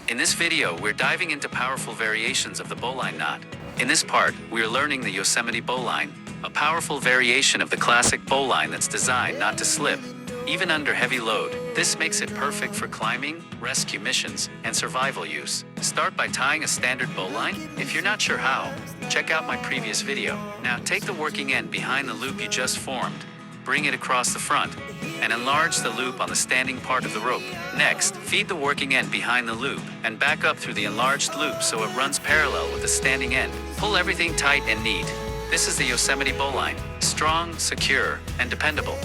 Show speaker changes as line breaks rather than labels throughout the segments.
In this video, we're diving into powerful variations of the bowline knot. In this part, we're learning the Yosemite bowline, a powerful variation of the classic bowline that's designed not to slip, even under heavy load. This makes it perfect for climbing, rescue missions, and survival use. Start by tying a standard bowline. If you're not sure how, check out my previous video. Now take the working end behind the loop you just formed, bring it across the front, and enlarge the loop on the standing part of the rope. Next, feed the working end behind the loop and back up through the enlarged loop so it runs parallel with the standing end. Pull everything tight and neat. This is the Yosemite bowline, strong, secure, and dependable.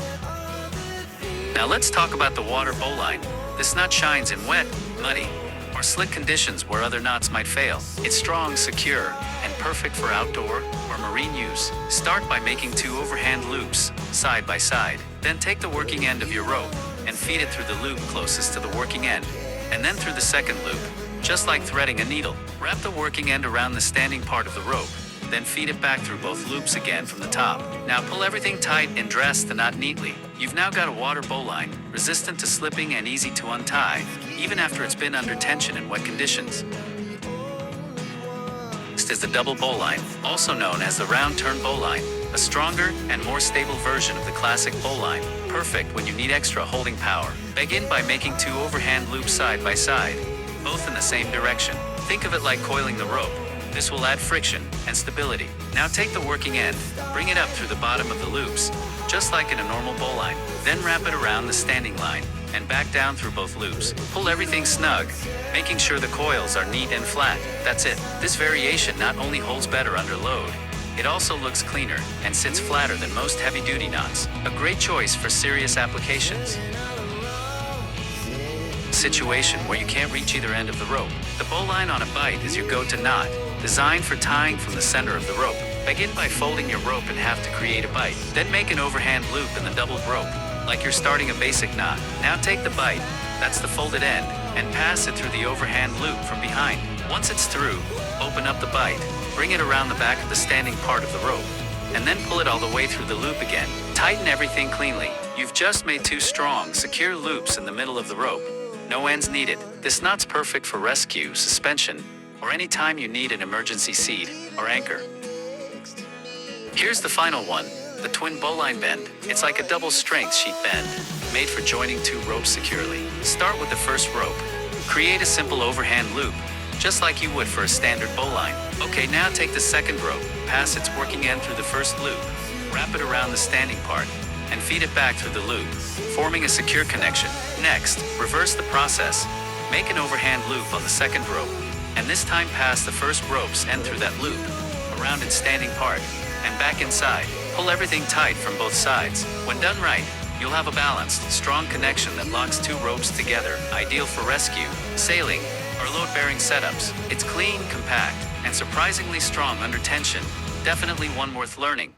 Now let's talk about the water bowline. This knot shines in wet, muddy, or slick conditions where other knots might fail. It's strong, secure, and perfect for outdoor or marine use. Start by making 2 overhand loops, side by side. Then take the working end of your rope and feed it through the loop closest to the working end, and then through the second loop, just like threading a needle. Wrap the working end around the standing part of the rope, then feed it back through both loops again from the top. Now pull everything tight and dress the knot neatly. You've now got a water bowline, resistant to slipping and easy to untie, even after it's been under tension in wet conditions. Next is the double bowline, also known as the round turn bowline, a stronger and more stable version of the classic bowline, perfect when you need extra holding power. Begin by making 2 overhand loops side by side, both in the same direction. Think of it like coiling the rope. This will add friction and stability. Now take the working end, bring it up through the bottom of the loops, just like in a normal bowline. Then wrap it around the standing line and back down through both loops. Pull everything snug, making sure the coils are neat and flat. That's it. This variation not only holds better under load, it also looks cleaner and sits flatter than most heavy-duty knots. A great choice for serious applications. Situation where you can't reach either end of the rope. The bowline on a bite is your go-to knot, designed for tying from the center of the rope. Begin by folding your rope in half to create a bite. Then make an overhand loop in the doubled rope, like you're starting a basic knot. Now take the bite, that's the folded end, and pass it through the overhand loop from behind. Once it's through, open up the bite, bring it around the back of the standing part of the rope, and then pull it all the way through the loop again. Tighten everything cleanly. You've just made 2 strong, secure loops in the middle of the rope. No ends needed. This knot's perfect for rescue, suspension, or any time you need an emergency seat or anchor. Here's the final one, the twin bowline bend. It's like a double strength sheet bend, made for joining 2 ropes securely. Start with the first rope. Create a simple overhand loop, just like you would for a standard bowline. Okay, now take the second rope, pass its working end through the first loop, wrap it around the standing part, and feed it back through the loop, forming a secure connection. Next, reverse the process. Make an overhand loop on the second rope, and this time pass the first rope's end through that loop, around its standing part, and back inside. Pull everything tight from both sides. When done right, you'll have a balanced, strong connection that locks 2 ropes together, ideal for rescue, sailing, or load-bearing setups. It's clean, compact, and surprisingly strong under tension. Definitely one worth learning.